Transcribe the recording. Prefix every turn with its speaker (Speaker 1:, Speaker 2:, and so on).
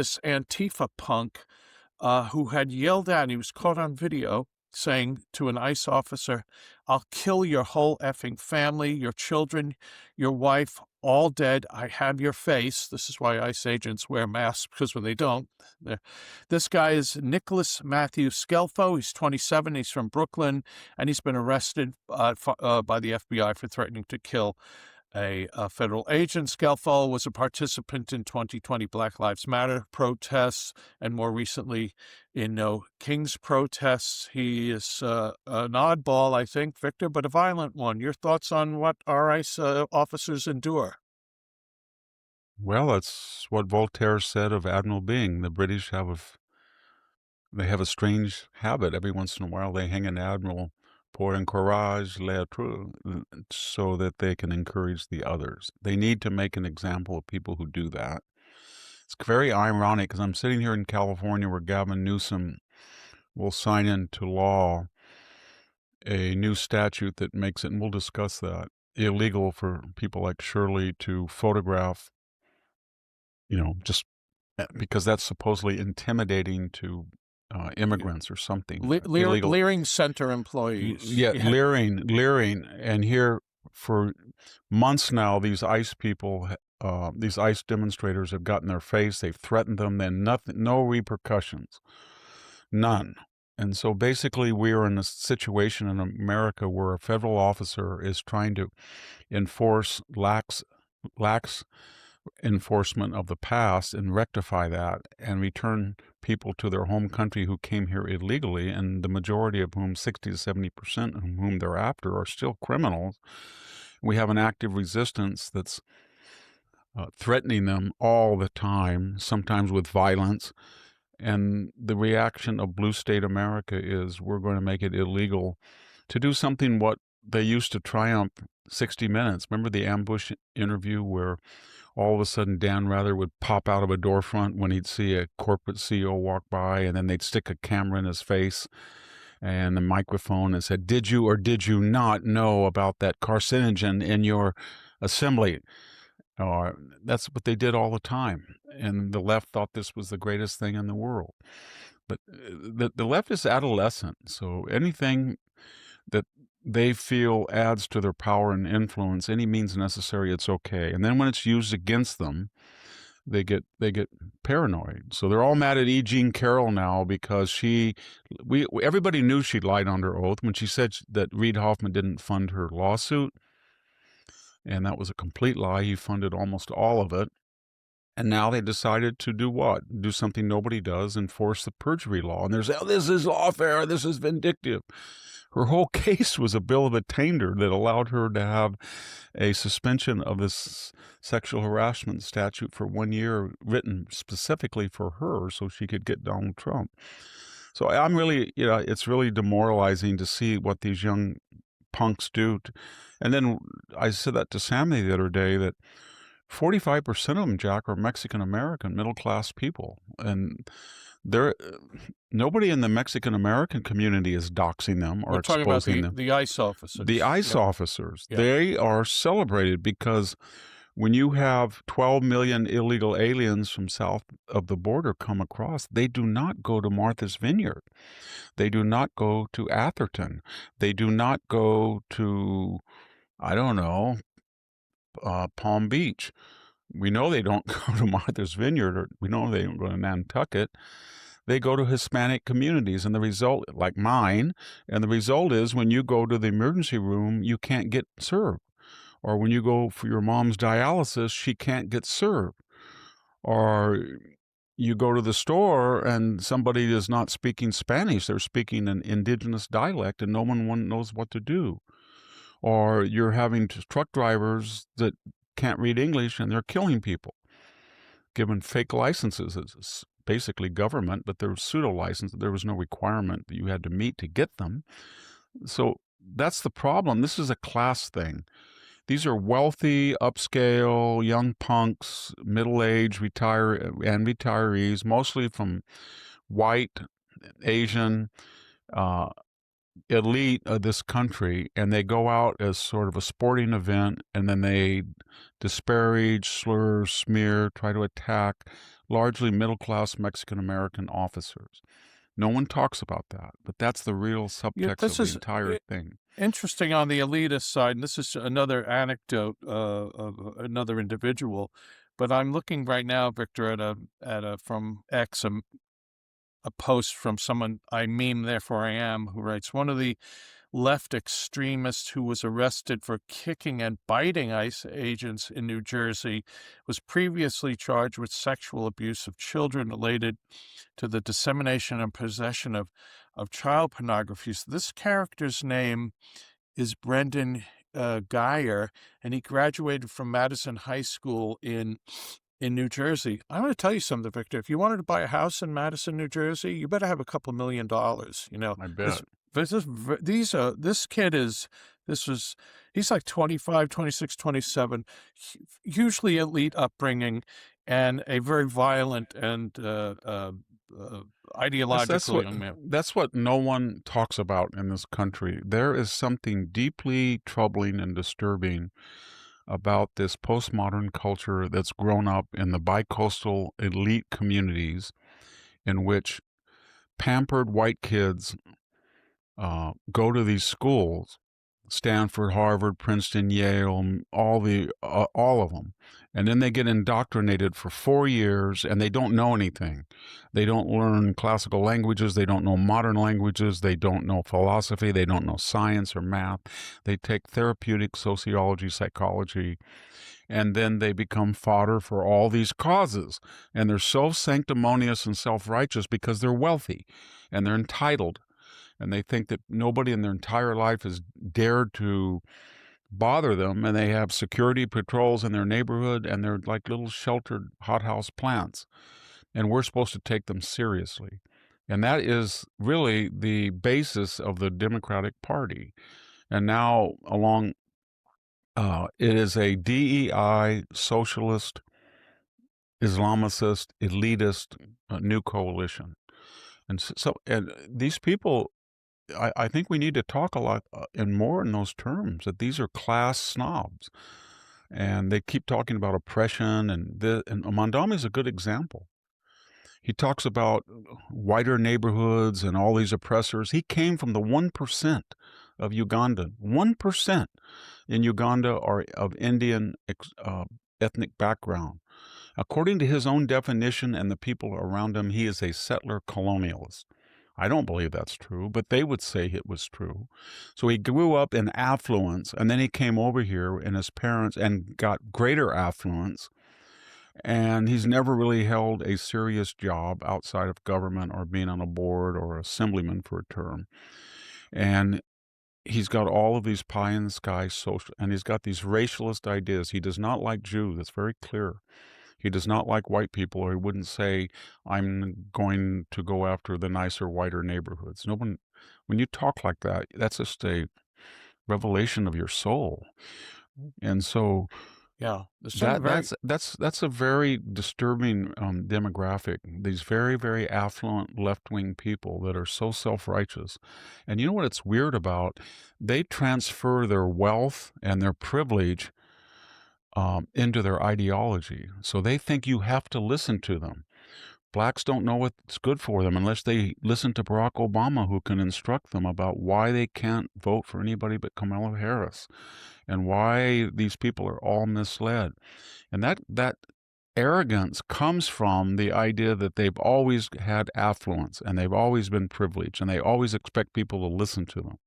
Speaker 1: this Antifa punk who had yelled out, and he was caught on video saying to an ICE officer, "I'll kill your whole effing family, your children, your wife, all dead. I have your face." This is why ICE agents wear masks, because when they don't, this guy is Nicholas Matthew Scelfo. He's 27. He's from Brooklyn, and he's been arrested by the FBI for threatening to kill a federal agent. Scelfo was a participant in 2020 Black Lives Matter protests, and more recently in No Kings protests. He is an oddball, I think, Victor, but a violent one. Your thoughts on what our ICE officers endure?
Speaker 2: Well, that's what Voltaire said of Admiral Byng. The British they have a strange habit. Every once in a while, they hang an admiral pour courage l'autre so that they can encourage the others. They need to make an example of people who do that. It's very ironic because I'm sitting here in California where Gavin Newsom will sign into law a new statute that makes it, and we'll discuss that, illegal for people like Shirley to photograph, just because that's supposedly intimidating to immigrants or something. Illegal.
Speaker 1: Leering center employees.
Speaker 2: Yeah, leering. And here for months now, these ICE people, these ICE demonstrators have gotten their face. They've threatened them. Then nothing, no repercussions, none. And so basically we're in a situation in America where a federal officer is trying to enforce lax enforcement of the past and rectify that and return people to their home country who came here illegally, and the majority of whom, 60 to 70% of whom they're after, are still criminals. We have an active resistance that's threatening them all the time, sometimes with violence. And the reaction of blue state America is we're going to make it illegal to do something what they used to triumph 60 Minutes. Remember the ambush interview where all of a sudden Dan Rather would pop out of a door front when he'd see a corporate CEO walk by, and then they'd stick a camera in his face and the microphone and said, "Did you or did you not know about that carcinogen in your assembly?" That's what they did all the time. And the left thought this was the greatest thing in the world. But the left is adolescent, so anything that they feel adds to their power and influence, any means necessary, it's okay. And then when it's used against them, they get paranoid. So they're all mad at E. Jean Carroll now because everybody knew she lied under oath when she said that Reid Hoffman didn't fund her lawsuit. And that was a complete lie. He funded almost all of it. And now they decided to do what? Do something nobody does, enforce the perjury law. And this is lawfare, this is vindictive. Her whole case was a bill of attainder that allowed her to have a suspension of this sexual harassment statute for 1 year, written specifically for her so she could get Donald Trump. So I'm really, it's really demoralizing to see what these young punks do. And then I said that to Sammy the other day, that 45% of them, Jack, are Mexican-American middle-class people. And nobody in the Mexican-American community is doxing them or exposing them.
Speaker 1: The ICE officers.
Speaker 2: The ICE officers.
Speaker 1: Yeah.
Speaker 2: They are celebrated because when you have 12 million illegal aliens from south of the border come across, they do not go to Martha's Vineyard. They do not go to Atherton. They do not go to, I don't know, Palm Beach. We know they don't go to Martha's Vineyard, or we know they don't go to Nantucket. They go to Hispanic communities, and the result, like mine, and the result is when you go to the emergency room, you can't get served. Or when you go for your mom's dialysis, she can't get served. Or you go to the store and somebody is not speaking Spanish, they're speaking an indigenous dialect, and no one knows what to do. Or you're having truck drivers that can't read English and they're killing people, given fake licenses. It's basically government, but they're pseudo licenses. There was no requirement that you had to meet to get them. So that's the problem. This is a class thing. These are wealthy, upscale, young punks, middle-aged retirees, mostly from white, Asian, elite of this country, and they go out as sort of a sporting event, and then they disparage, slur, smear, try to attack largely middle-class Mexican-American officers. No one talks about that, but that's the real
Speaker 1: Yeah,
Speaker 2: subtext
Speaker 1: this
Speaker 2: of the
Speaker 1: is
Speaker 2: entire thing.
Speaker 1: interesting on the elitist side, and this is another anecdote of another individual. But I'm looking right now, Victor, at a from X, a post from someone I meme, therefore I am, who writes, one of the left extremist who was arrested for kicking and biting ICE agents in New Jersey was previously charged with sexual abuse of children related to the dissemination and possession of child pornography. So this character's name is Brendan Geyer, and he graduated from Madison High School in New Jersey. I'm going to tell you something, Victor. If you wanted to buy a house in Madison, New Jersey, you better have a couple $1 million.
Speaker 2: I
Speaker 1: This
Speaker 2: bet.
Speaker 1: this kid is he's like 25, 26, 27, hugely elite upbringing, and a very violent and
Speaker 2: That's
Speaker 1: ideological
Speaker 2: what
Speaker 1: young man.
Speaker 2: that's what no one talks about in this country. There is something deeply troubling and disturbing about this postmodern culture that's grown up in the bicoastal elite communities in which pampered white kids go to these schools, Stanford, Harvard, Princeton, Yale, all of them, and then they get indoctrinated for 4 years, and they don't know anything. They don't learn classical languages. They don't know modern languages. They don't know philosophy. They don't know science or math. They take therapeutic sociology, psychology, and then they become fodder for all these causes. And they're so sanctimonious and self-righteous because they're wealthy and they're entitled, and they think that nobody in their entire life has dared to bother them, and they have security patrols in their neighborhood, and they're like little sheltered hothouse plants, and we're supposed to take them seriously. And that is really the basis of the Democratic Party. And now it is a DEI, socialist, Islamicist, elitist new coalition. And these people, I think we need to talk a lot and more in those terms, that these are class snobs, and they keep talking about oppression, and Mondami is a good example. He talks about whiter neighborhoods and all these oppressors. He came from the 1% of Uganda. 1% in Uganda are of Indian ethnic background. According to his own definition and the people around him, he is a settler colonialist. I don't believe that's true, but they would say it was true. So he grew up in affluence, and then he came over here, and his parents, and got greater affluence. And he's never really held a serious job outside of government or being on a board or assemblyman for a term. And he's got all of these pie in the sky social, and he's got these racialist ideas. He does not like Jews. That's very clear. He does not like white people, or he wouldn't say, I'm going to go after the nicer, whiter neighborhoods. No one, when you talk like that, that's just a revelation of your soul. And so
Speaker 1: Yeah, there's something very
Speaker 2: that's a very disturbing demographic. These very, very affluent left-wing people that are so self-righteous. And you know what it's weird about? They transfer their wealth and their privilege into their ideology. So they think you have to listen to them. Blacks don't know what's good for them unless they listen to Barack Obama, who can instruct them about why they can't vote for anybody but Kamala Harris, and why these people are all misled. And that arrogance comes from the idea that they've always had affluence, and they've always been privileged, and they always expect people to listen to them.